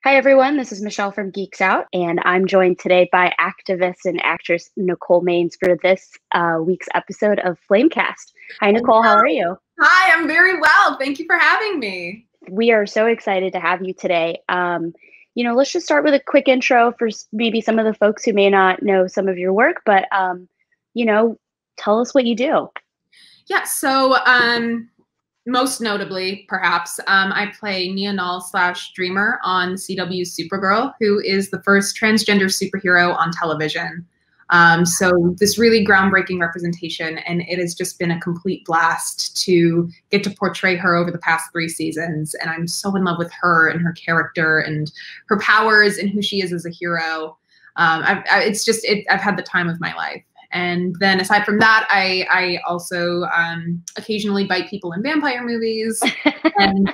Hi, everyone. This is Michelle from Geeks Out, and I'm joined today by activist and actress Nicole Maines for this week's episode of Flamecast. Hi, Nicole. How are you? Hi, I'm very well. Thank you for having me. We are so excited to have you today. Let's just start with a quick intro for maybe some of the folks who may not know some of your work, but, tell us what you do. Yeah, so most notably, perhaps, I play Nia Null/Dreamer on CW's Supergirl, who is the first transgender superhero on television. So this really groundbreaking representation, and it has just been a complete blast to get to portray her over the past 3 seasons. And I'm so in love with her and her character and her powers and who she is as a hero. I've had the time of my life. And then aside from that, I also occasionally bite people in vampire movies and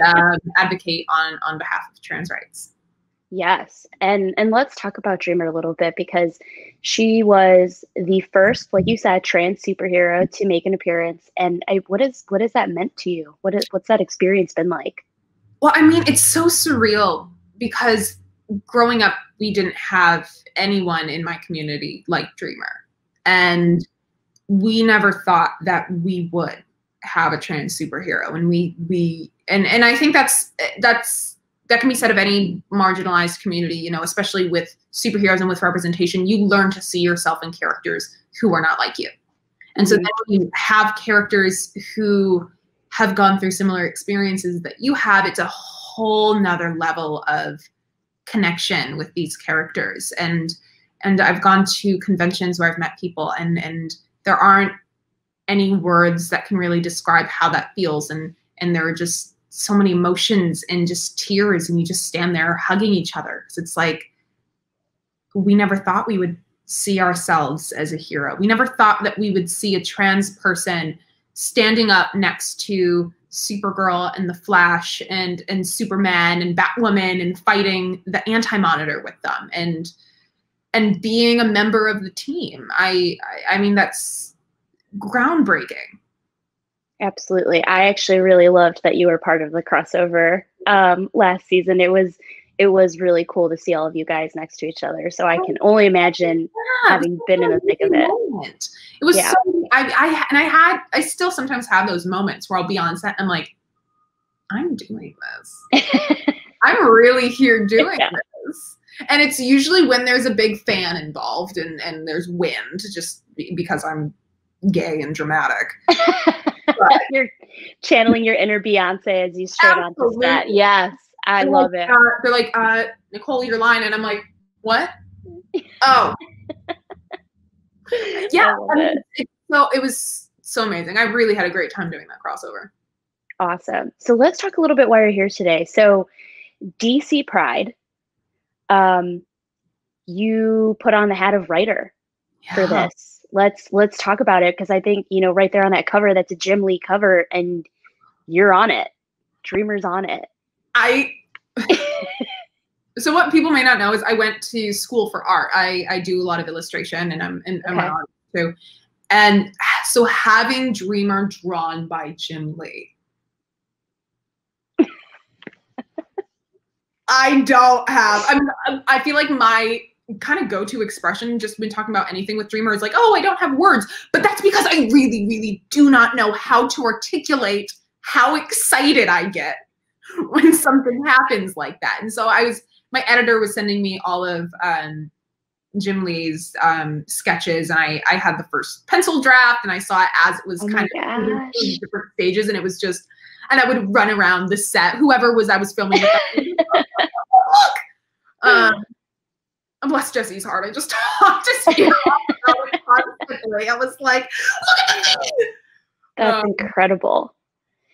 advocate on behalf of trans rights. Yes. And let's talk about Dreamer a little bit, because she was the first, like you said, trans superhero to make an appearance. And what has that meant to you? What's that experience been like? Well, I mean, it's so surreal because growing up, we didn't have anyone in my community like Dreamer. And we never thought that we would have a trans superhero. And and I think that can be said of any marginalized community, especially with superheroes and with representation. You learn to see yourself in characters who are not like you. And so then when you have characters who have gone through similar experiences that you have, it's a whole nother level of connection with these characters. And I've gone to conventions where I've met people and there aren't any words that can really describe how that feels. And there are just so many emotions and just tears, and you just stand there hugging each other. So it's like, we never thought we would see ourselves as a hero. We never thought that we would see a trans person standing up next to Supergirl and the Flash and Superman and Batwoman and fighting the Anti-Monitor with them and being a member of the team. I mean, that's groundbreaking. Absolutely. I actually really loved that you were part of the crossover last season. It was really cool to see all of you guys next to each other. So I can only imagine having been in the thick of it. It was so, I still sometimes have those moments where I'll be on set and I'm like, I'm doing this. I'm really here doing this. And it's usually when there's a big fan involved and there's wind, just because I'm gay and dramatic. But you're channeling your inner Beyonce as you straight on to set. Yes, I love it. They're like, Nicole, your line. And I'm like, what? Oh. Yeah. It was so amazing. I really had a great time doing that crossover. Awesome. So let's talk a little bit why you're here today. So DC Pride, you put on the hat of writer for this. Let's talk about it, because I think, right there on that cover, that's a Jim Lee cover and you're on it. Dreamer's on it. So what people may not know is I went to school for art. I do a lot of illustration and I'm an artist too. And so having Dreamer drawn by Jim Lee, I feel like my kind of go-to expression, just been talking about anything with Dreamer, is like, oh, I don't have words. But that's because I really, really do not know how to articulate how excited I get when something happens like that. And so my editor was sending me all of Jim Lee's sketches, and I had the first pencil draft, and I saw it as it was kind of in different stages, and it was just, and I would run around the set, whoever I was filming with. Look. Bless Jesse's heart. I just talked to Steve constantly. I was like, look at the thing. That's incredible.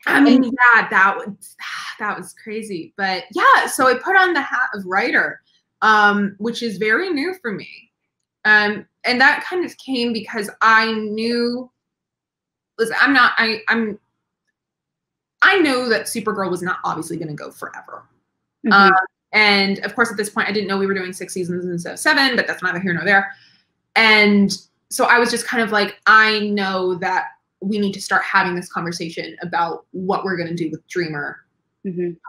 I mean, yeah, that was crazy. But yeah, so I put on the hat of writer, which is very new for me. And that kind of came because I knew, listen, I know that Supergirl was not obviously going to go forever. Mm-hmm. And of course, at this point, I didn't know we were doing 6 seasons instead of 7, but that's neither here nor there. And so I was just kind of like, I know that we need to start having this conversation about what we're going to do with Dreamer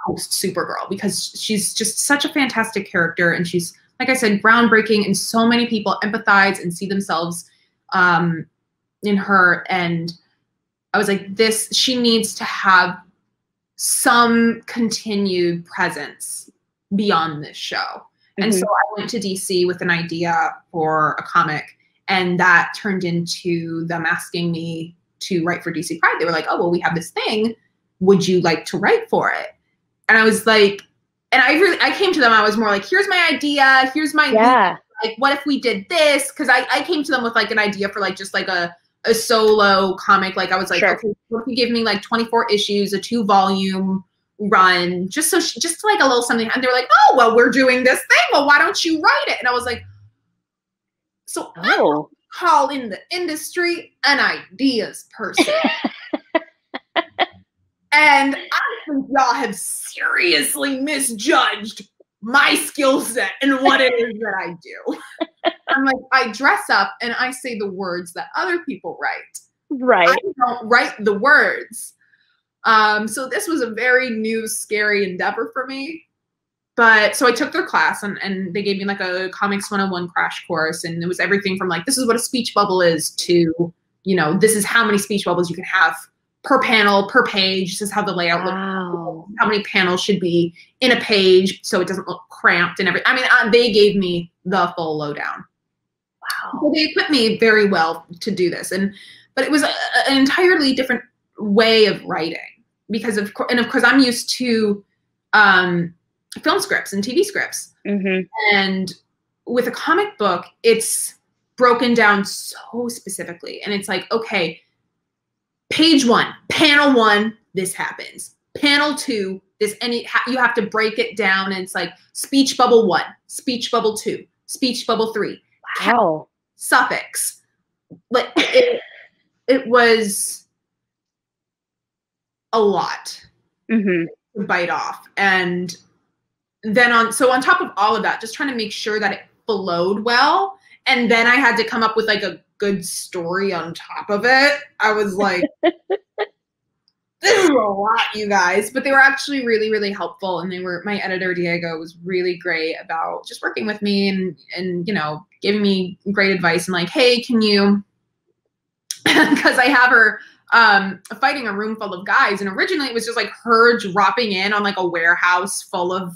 host Supergirl, because she's just such a fantastic character, and she's, like I said, groundbreaking, and so many people empathize and see themselves in her. And I was like, she needs to have some continued presence beyond this show. And so I went to DC with an idea for a comic, and that turned into them asking me to write for DC Pride. They were like, oh, well, we have this thing. Would you like to write for it? And I was like, and I came to them, I was more like, here's my idea, here's my, like, what if we did this? Because I came to them with like an idea for like just like a solo comic. Like I was like, okay, what if you give me like 24 issues, a 2-volume run, just like a little something. And they're like, oh, well, we're doing this thing. Well, why don't you write it? And I was like, so I call in the industry an ideas person. And I think y'all have seriously misjudged my skill set and what it is that I do. I'm like, I dress up and I say the words that other people write. Right. I don't write the words. So this was a very new, scary endeavor for me. But so I took their class, and they gave me like a Comics 101 crash course. And it was everything from like, this is what a speech bubble is, to, you know, this is how many speech bubbles you can have per panel, per page. This is how the layout looks. How many panels should be in a page so it doesn't look cramped and everything. I mean, they gave me the full lowdown. Wow. So they equipped me very well to do this. But it was an entirely different way of writing, because of course I'm used to film scripts and TV scripts. And with a comic book, it's broken down so specifically. And it's like, okay, page 1, panel 1, this happens. Panel 2, this, and you have to break it down. And it's like speech bubble 1, speech bubble 2, speech bubble 3. Wow. Suffix. Like it was a lot to bite off. And then on top of all of that, just trying to make sure that it flowed well. And then I had to come up with like a good story on top of it. I was like, this is a lot, you guys. But they were actually really, really helpful. And my editor, Diego, was really great about just working with me and you know, giving me great advice and like, hey, can you, because I have her fighting a room full of guys. And originally it was just like her dropping in on like a warehouse full of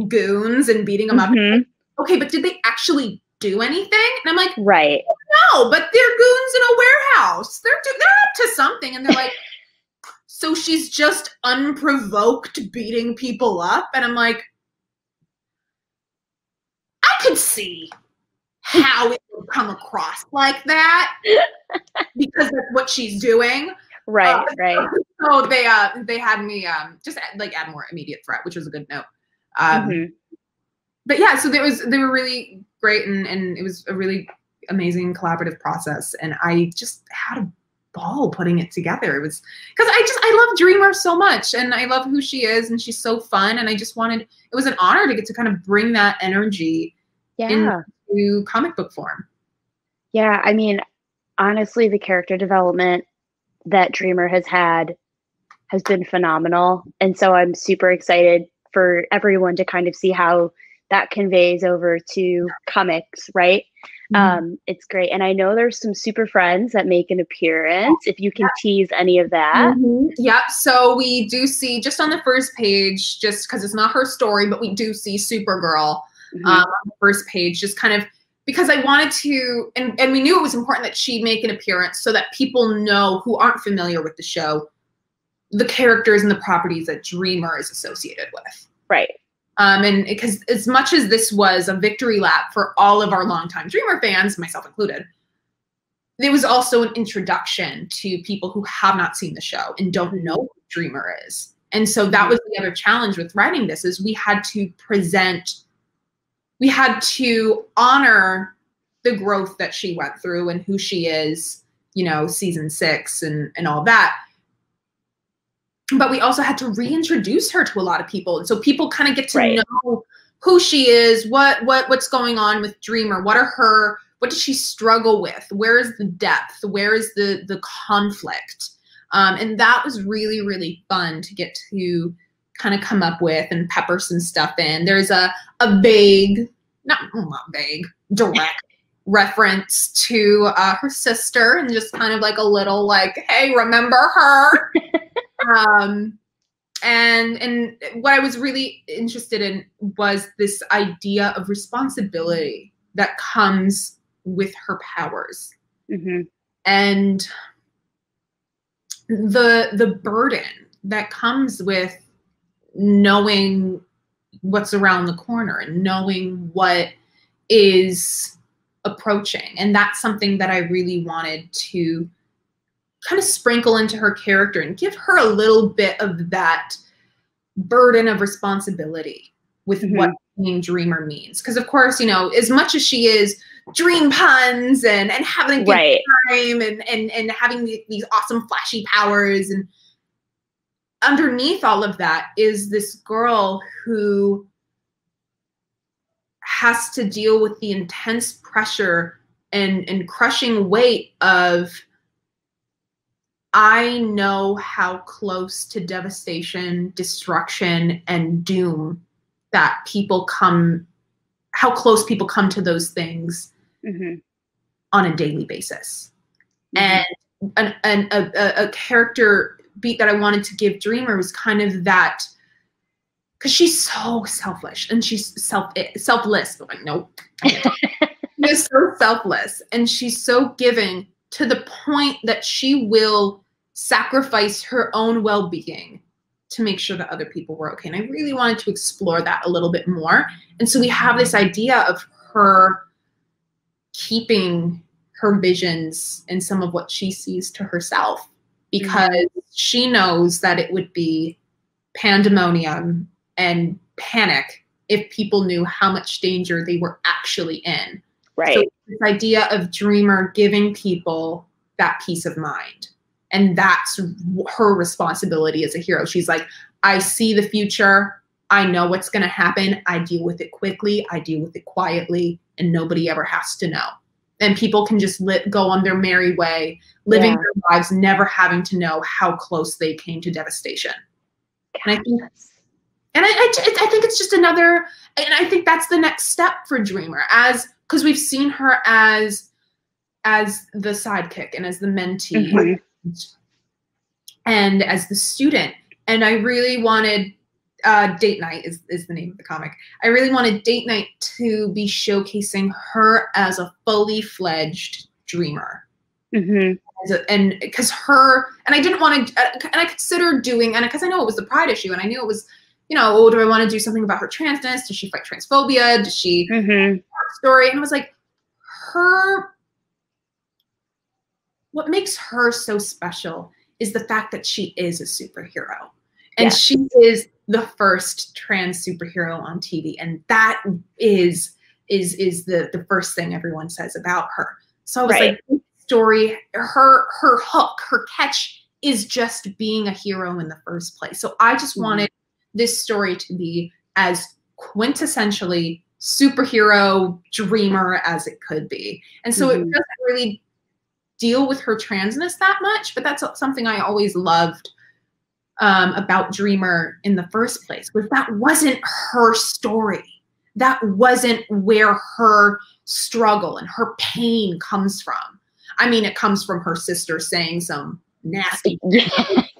goons and beating them up. Okay, but did they actually do anything? And I'm like, right. No, but they're goons in a warehouse. They're up to something. And they're like, so she's just unprovoked beating people up. And I'm like, I could see how it would come across like that because that's what she's doing. Right, right. So they had me just like add more immediate threat, which was a good note. But yeah, so they were really great, and it was a really amazing collaborative process, and I just had a ball putting it together. It was because I love Dreamer so much, and I love who she is, and she's so fun, and I just it was an honor to get to kind of bring that energy into comic book form. Yeah, I mean, honestly, the character development that Dreamer has been phenomenal, and so I'm super excited for everyone to kind of see how that conveys over to comics, right? It's great. And I know there's some super friends that make an appearance, if you can tease any of that. Yep. So we do see just on the first page, just because it's not her story, but we do see Supergirl on the first page, just kind of because I wanted to, and we knew it was important that she make an appearance so that people know who aren't familiar with the show, the characters and the properties that Dreamer is associated with. Right. And because as much as this was a victory lap for all of our longtime Dreamer fans, myself included, there was also an introduction to people who have not seen the show and don't know who Dreamer is. And so that was the other challenge with writing this, is we had to honor the growth that she went through and who she is, you know, season 6 and all that. But we also had to reintroduce her to a lot of people. And so people kind of get to know who she is, what's going on with Dreamer, what does she struggle with? Where is the depth? Where is the conflict? And that was really, really fun to get to kind of come up with and pepper some stuff in. There's a vague, not vague, direct reference to her sister, and just kind of like a little like, hey, remember her? And what I was really interested in was this idea of responsibility that comes with her powers. Mm-hmm. And the burden that comes with knowing what's around the corner and knowing what is approaching. And that's something that I really wanted to kind of sprinkle into her character and give her a little bit of that burden of responsibility with what being dreamer means. Because of course, you know, as much as she is dream puns and having a good time and having these awesome flashy powers, and underneath all of that is this girl who has to deal with the intense pressure and crushing weight of, I know how close to devastation, destruction, and doom that people come, how close people come to those things on a daily basis. And a character beat that I wanted to give Dreamer was kind of that, because she's so selfish and she's selfless. But like, nope. She is so selfless and she's so giving to the point that she will sacrifice her own well-being to make sure that other people were okay. And I really wanted to explore that a little bit more. And so we have this idea of her keeping her visions and some of what she sees to herself, because she knows that it would be pandemonium and panic if people knew how much danger they were actually in. Right. So this idea of Dreamer giving people that peace of mind. And that's her responsibility as a hero. She's like, I see the future. I know what's going to happen. I deal with it quickly. I deal with it quietly. And nobody ever has to know. And people can just go on their merry way, living their lives, never having to know how close they came to devastation. And I think it's just another, and I think that's the next step for Dreamer, because we've seen her as the sidekick and as the mentee and as the student. And I really wanted Date Night is the name of the comic. I really wanted Date Night to be showcasing her as a fully fledged dreamer. And because I didn't want to, and I considered doing, and because I know it was the Pride issue, and I knew it was, you know, oh, do I want to do something about her transness? Does she fight transphobia? Does she story? And I was like, what makes her so special is the fact that she is a superhero. And she is the first trans superhero on TV. And that is the first thing everyone says about her. So I was like, this story, her hook, her catch is just being a hero in the first place. So I just wanted this story to be as quintessentially superhero dreamer as it could be. And so it doesn't really deal with her transness that much, but that's something I always loved about Dreamer in the first place, was that wasn't her story. That wasn't where her struggle and her pain comes from. I mean, it comes from her sister saying some nasty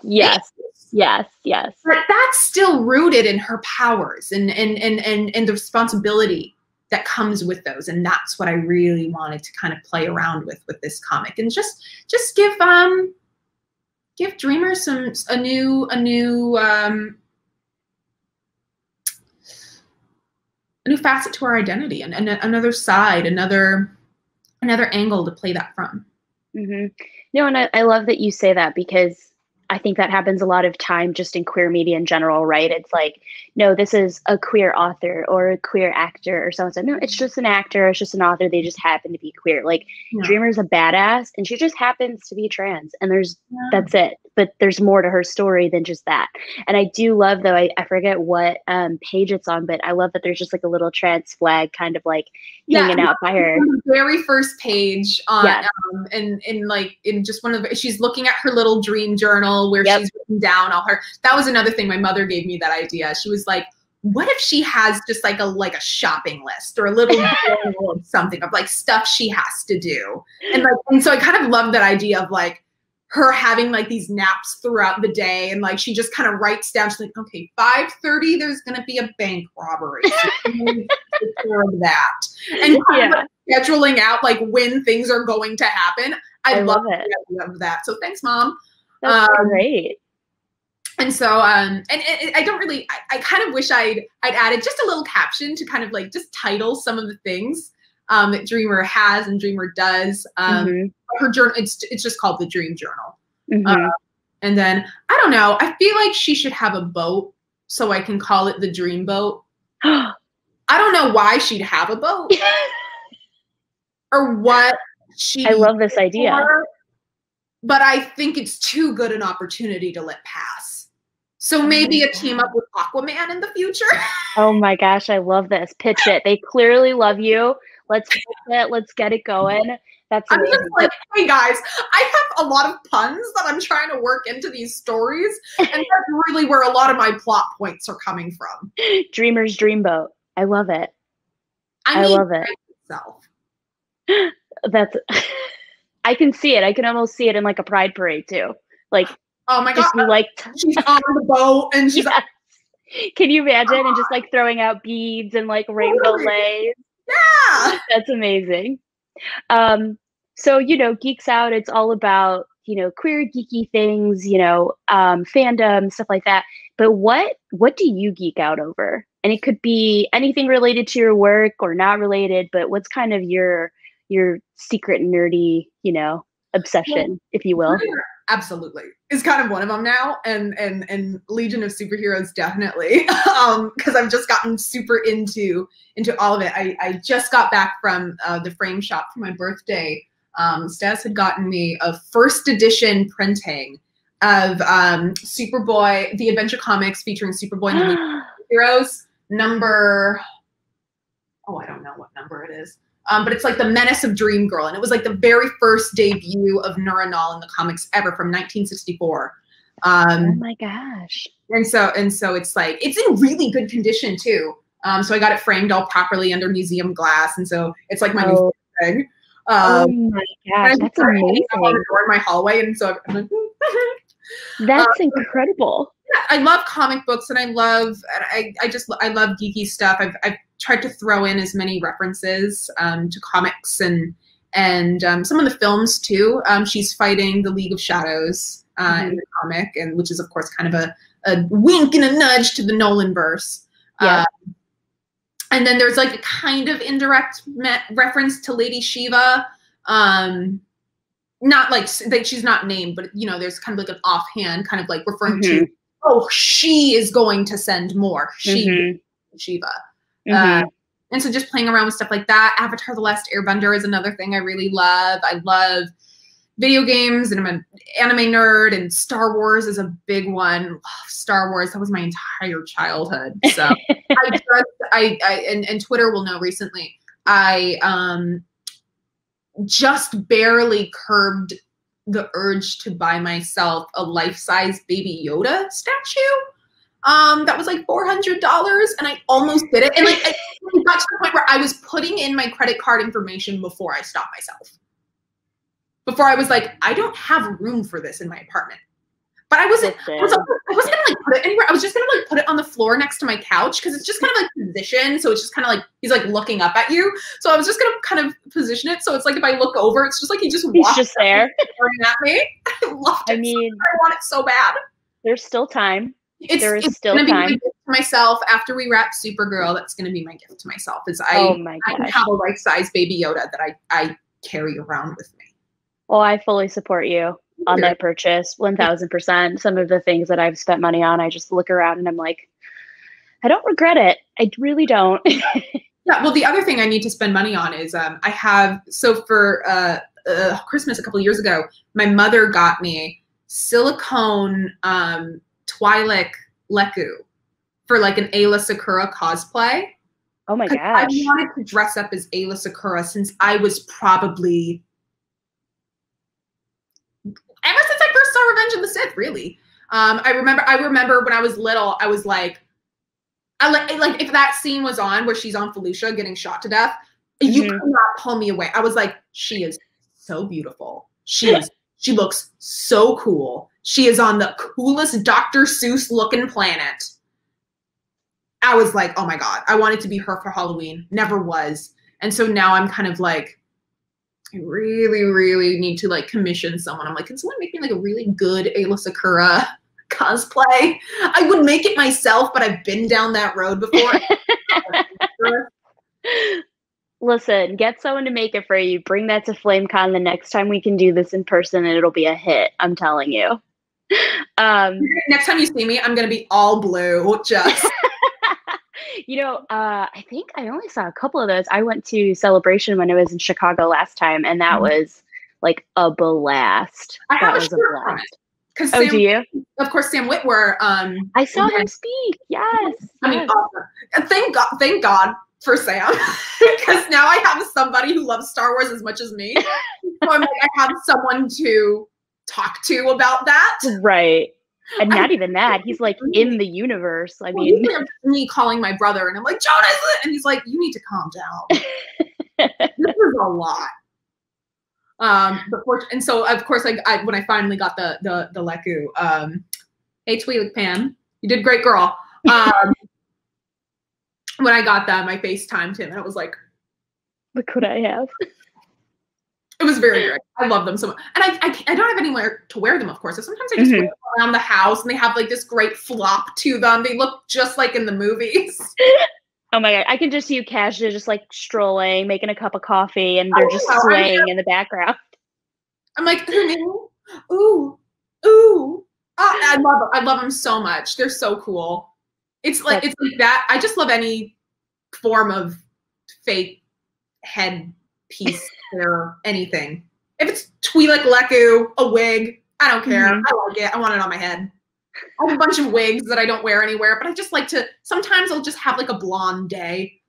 yes. But that's still rooted in her powers and the responsibility that comes with those. And that's what I really wanted to kind of play around with this comic, and just give Dreamer a new facet to our identity, and another side, another angle to play that from. No, and I love that you say that, because I think that happens a lot of time just in queer media in general, right? It's like, no, this is a queer author or a queer actor or someone said, no, it's just an actor, it's just an author, they just happen to be queer. Like Dreamer's a badass and she just happens to be trans, and that's it. but there's more to her story than just that. And I do love, though, I forget what page it's on, but I love that there's just like a little trans flag kind of like hanging out by her. On the very first page on, Yes. in like in just one of the, she's looking at her little dream journal where she's written down all her, that was another thing. My mother gave me that idea. She was like, what if she has just like a shopping list or a little journal of something of like stuff she has to do. And so I kind of love that idea of like her having like these naps throughout the day. And like, she just kind of writes down, she's like, okay, 5:30, there's going to be a bank robbery. So that. And kind of like scheduling out like when things are going to happen. I love the idea of that. So thanks, Mom. That's great. And so, and I don't really, I kind of wish I'd added just a little caption to kind of like just title some of the things that Dreamer has and Dreamer does. Her journal, it's just called the Dream Journal. And then, I don't know, I feel like she should have a boat so I can call it the Dreamboat. I don't know why she'd have a boat or what she. I love this idea. But I think it's too good an opportunity to let pass. So maybe a team up with Aquaman in the future. Oh my gosh, I love this. Pitch it. They clearly love you. Let's pitch it. Let's get it going. That's amazing. I'm just like, hey guys, I have a lot of puns that I'm trying to work into these stories. And that's really where a lot of my plot points are coming from. Dreamer's Dreamboat. I love it. I love it. Itself. That's I can see it. I can almost see it in like a pride parade too. Like, oh my god, like she's on the boat and she's like, can you imagine? And just like throwing out beads and like rainbow lays. Yeah, that's amazing. So Geeks Out, it's all about queer geeky things, fandom, stuff like that. But what do you geek out over? And it could be anything related to your work or not related, but what's kind of your secret nerdy, obsession, if you will? Absolutely. Is kind of one of them now. And Legion of Superheroes, definitely. Because I've just gotten super into all of it. I just got back from the frame shop for my birthday. Stas had gotten me a first edition printing of Superboy, the Adventure Comics featuring Superboy and the Legion of Heroes, number, I don't know what number it is. But it's like the Menace of Dream Girl. And it was like the very first debut of Nuranal in the comics ever from 1964. Oh my gosh. And so it's like, it's in really good condition too. So I got it framed all properly under museum glass. And so it's like my new thing. Oh my gosh, that's amazing. In my hallway. And so I'm like, that's incredible. Yeah, I love comic books and I love geeky stuff. I've tried to throw in as many references to comics and some of the films too. She's fighting the League of Shadows in the comic, and which is of course kind of a wink and a nudge to the Nolanverse. Yeah. And then there's like a kind of indirect reference to Lady Shiva. Not like that she's not named, but there's kind of like an offhand kind of like referring to, oh, she is going to send more. Shiva. And so just playing around with stuff like that. Avatar: The Last Airbender is another thing I really love. I love video games and I'm an anime nerd, and Star Wars is a big one. Love Star Wars. That was my entire childhood. So and Twitter will know recently, I just barely curbed the urge to buy myself a life-size Baby Yoda statue. That was like $400, and I almost did it. And like, I got to the point where I was putting in my credit card information before I stopped myself. Before I was like, I don't have room for this in my apartment. But I wasn't gonna like put it anywhere. I was just gonna like put it on the floor next to my couch because it's just kind of like positioned. So it's just kind of like he's like looking up at you. So I was just gonna kind of position it so it's like if I look over, it's just like he's just there staring at me. I loved it. I mean, I want it so bad. There's still time. There is still time. My gift to myself after we wrap Supergirl. That's gonna be my gift to myself. Is I have a life-size Baby Yoda that I carry around with me. Well, I fully support you on that purchase, 1000%. Some of the things that I've spent money on, I just look around and I'm like, I don't regret it. I really don't. Yeah. Well, the other thing I need to spend money on is I have, so for Christmas a couple of years ago, my mother got me silicone Twi'lek Leku for like an Ayla Sakura cosplay. Oh my I gosh. wanted to dress up as Ayla Sakura since I was probably, ever since I first saw Revenge of the Sith, really. I remember when I was little, I was like, like if that scene was on where she's on Felucia getting shot to death, you could not pull me away. I was like, she is so beautiful. She looks so cool. She is on the coolest Dr. Seuss looking planet. I was like, oh my God, I wanted to be her for Halloween. Never was. And so now I'm kind of like, I really, really need to like commission someone. I'm like, can someone make me like a really good Ayla Sakura cosplay? I would make it myself, but I've been down that road before. Listen, get someone to make it for you. Bring that to FlameCon the next time we can do this in person, and it'll be a hit. I'm telling you. Next time you see me, I'm gonna be all blue. Just. You know, I think I only saw a couple of those. I went to Celebration when I was in Chicago last time, and that was like a blast. That was a blast. Oh, do you? Of course, Sam Witwer. I saw him speak. Yes. I mean, awesome. Thank God for Sam, because now I have somebody who loves Star Wars as much as me. So I'm like, I have someone to talk to about that. Right. And not even that. He's like in the universe. I mean, me calling my brother, and I'm like, Jonas, and he's like, you need to calm down. This is a lot. And so of course, like when I finally got the Leku, hey Twi'lek Pan, you did great, girl. When I got them, I FaceTimed him, and it was like, look what I have. It was very great. I love them so much. And I don't have anywhere to wear them, of course. So sometimes I just wear them around the house, and they have like this great flop to them. They look just like in the movies. Oh my God. I can just see you casually just like strolling, making a cup of coffee, and they're just swaying in the background. I'm like, ooh. Oh, I love them. I love them so much. They're so cool. It's like that. I just love any form of fake head piece or anything. If it's Twi'lek Leku, a wig, I don't care. I like it. I want it on my head. I have a bunch of wigs that I don't wear anywhere, but I just like to, sometimes I'll just have like a blonde day,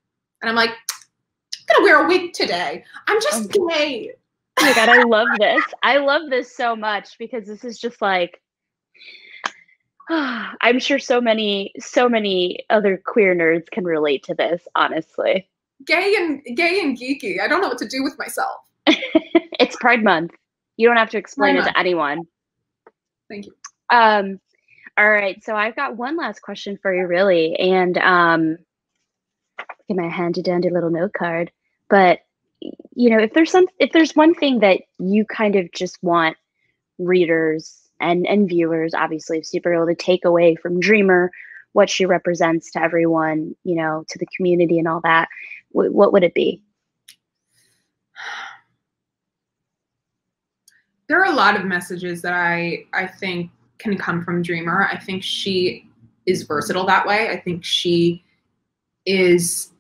and I'm like, I'm gonna wear a wig today. I'm just gay. Oh my God, I love this. I love this so much, because this is just like, I'm sure so many other queer nerds can relate to this, honestly. Gay and geeky. I don't know what to do with myself. It's Pride Month. You don't have to explain it to anyone. Thank you. All right, so I've got one last question for you, really, and get my handy dandy little note card. But you know, if there's one thing that you kind of just want readers and viewers, obviously, of Superhero to take away from Dreamer, what she represents to everyone, you know, to the community and all that, what would it be? There are a lot of messages that I think can come from Dreamer. I think she is versatile that way. I think she is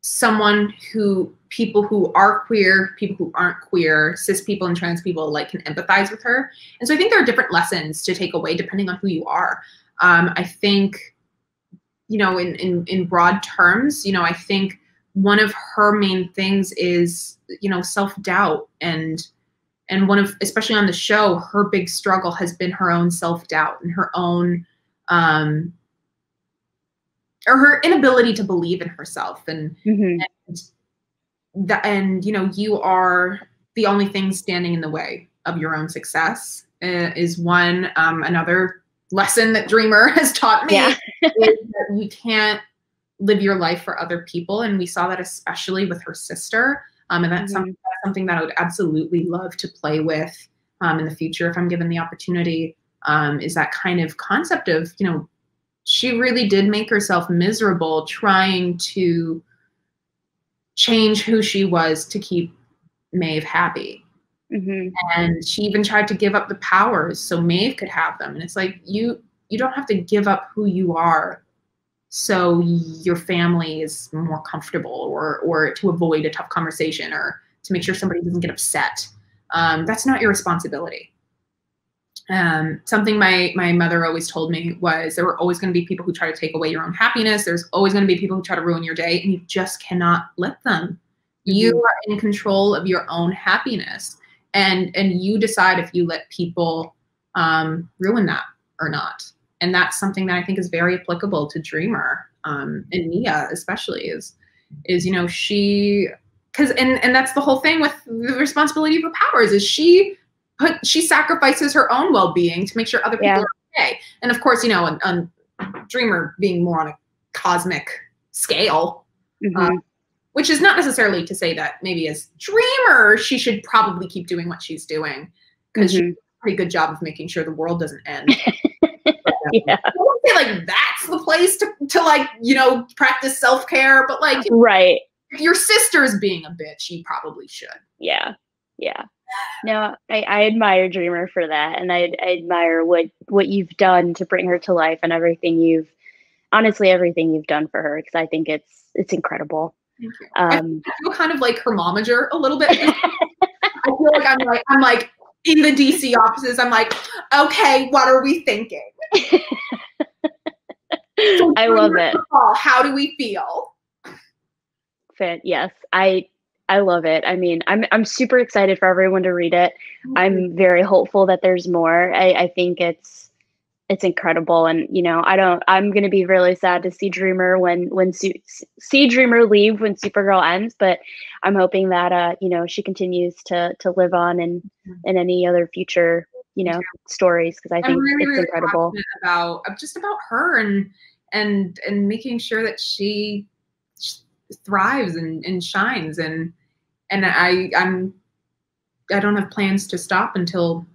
someone who people who are queer, people who aren't queer, cis people and trans people like can empathize with her. And so I think there are different lessons to take away depending on who you are. I think, you know, in broad terms, you know, I think one of her main things is, you know, self-doubt, and one of, especially on the show, her big struggle has been her own self-doubt and her own, or her inability to believe in herself. And you know, you are the only thing standing in the way of your own success is one. Another lesson that Dreamer has taught me is that you can't live your life for other people. And we saw that especially with her sister. And that's something that I would absolutely love to play with in the future if I'm given the opportunity, is that kind of concept of, you know, she really did make herself miserable trying to change who she was to keep Maeve happy. And she even tried to give up the powers so Maeve could have them. And it's like, you don't have to give up who you are so your family is more comfortable, or to avoid a tough conversation, or to make sure somebody doesn't get upset. That's not your responsibility. Something my mother always told me was there were always going to be people who try to take away your own happiness. There's always going to be people who try to ruin your day, and you just cannot let them. You are in control of your own happiness, and you decide if you let people ruin that or not. And that's something that I think is very applicable to Dreamer, and Nia especially is she, because and that's the whole thing with the responsibility of her powers is she sacrifices her own well-being to make sure other people are okay. And of course, on Dreamer being more on a cosmic scale, which is not necessarily to say that maybe as Dreamer, she should probably keep doing what she's doing, because she does a pretty good job of making sure the world doesn't end. I won't say like that's the place to practice self-care, but like, right. If your sister's being a bitch, you probably should. Yeah. Yeah. No, I admire Dreamer for that, and I admire what you've done to bring her to life, and everything you've done for her, because I think it's incredible. Thank you. I feel kind of like her momager a little bit. I feel like I'm like in the DC offices. I'm like, okay, what are we thinking? So I love it. How do we feel? Yes, I love it. I mean, I'm super excited for everyone to read it. I'm very hopeful that there's more. I think it's incredible, and I'm gonna be really sad to see Dreamer see Dreamer leave when Supergirl ends. But I'm hoping that she continues to live on in any other future stories, because I think it's incredible. About her and making sure that she thrives and shines, and I don't have plans to stop until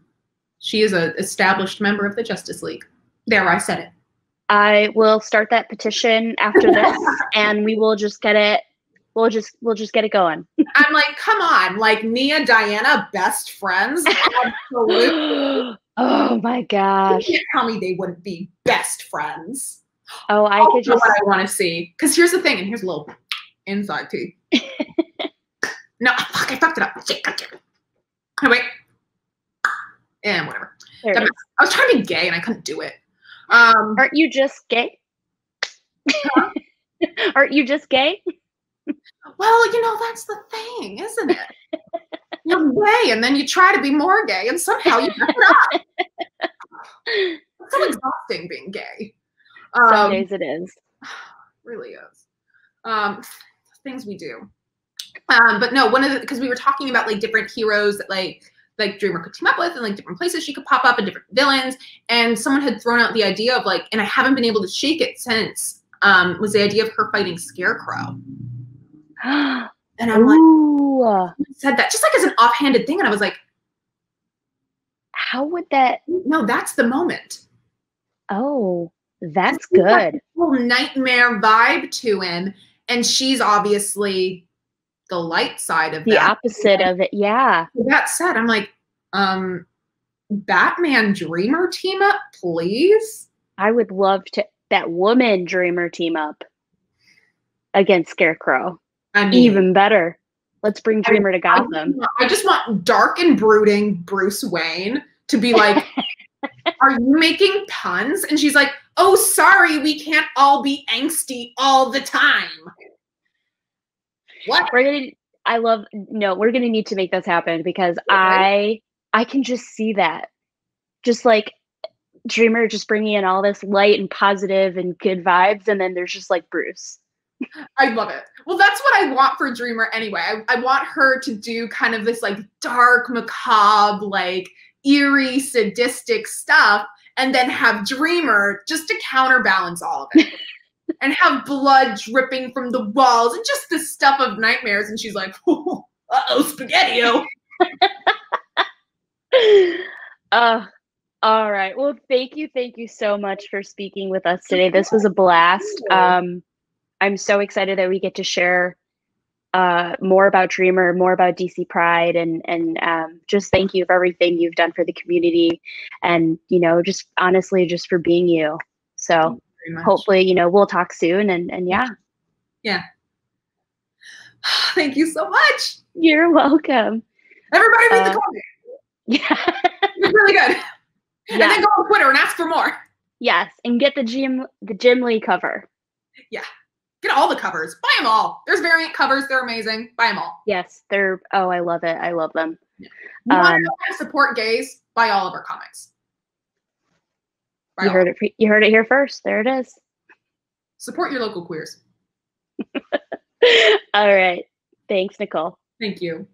she is an established member of the Justice League. There, I said it. I will start that petition after this, and we will just get it. We'll just get it going. I'm like, come on, like Nia, Diana, best friends. Absolutely. Oh my gosh! You can't tell me they wouldn't be best friends. Oh, I could just. What I want to see, because here's the thing, and here's a little inside tea. No, fuck, I fucked it up. Shit. Oh, wait. And whatever. I was trying to be gay and I couldn't do it. Aren't you just gay? Huh? Aren't you just gay? Well, that's the thing, isn't it? You're gay and then you try to be more gay and somehow you mess it up. It's so exhausting being gay. Some days it is. Really is. Things we do. But no, because we were talking about like different heroes that like Dreamer could team up with, and like different places she could pop up, and different villains. And someone had thrown out the idea of like, and I haven't been able to shake it since, was the idea of her fighting Scarecrow. And I'm like, said that just like as an offhanded thing, and I was like, how would that? No, that's the moment. Oh, that's good. Whole nightmare vibe to him, and she's obviously the light side of the opposite of it. Yeah. With that said, I'm like, Batman Dreamer team up, please. I would love to that woman Dreamer team up against Scarecrow. I mean, even better. Let's bring Dreamer to Gotham. I just want dark and brooding Bruce Wayne to be like, are you making puns? And she's like, oh, sorry, we can't all be angsty all the time. What? We're gonna need to make this happen, because I can just see that, just like Dreamer just bringing in all this light and positive and good vibes, and then there's just like Bruce. I love it. Well, that's what I want for Dreamer anyway. I want her to do kind of this like dark, macabre, like eerie, sadistic stuff, and then have Dreamer just to counterbalance all of it. And have blood dripping from the walls and just the stuff of nightmares. And she's like, uh-oh, Spaghetti-O. All right. Well, thank you so much for speaking with us today. This was a blast. I'm so excited that we get to share more about Dreamer, more about DC Pride, and just thank you for everything you've done for the community, and just honestly, just for being you. So hopefully, we'll talk soon, and yeah. Thank you so much. You're welcome. Everybody read the comment. Yeah. It's really good. And then go on Twitter and ask for more. Yes, and get the Jim Lee cover. Yeah. Get all the covers. Buy them all. There's variant covers. They're amazing. Buy them all. Yes, they're, oh, I love it. I love them. Yeah. You want to support gays? Buy all of our comics. You heard it here first. There it is. Support your local queers. All right. Thanks, Nicole. Thank you.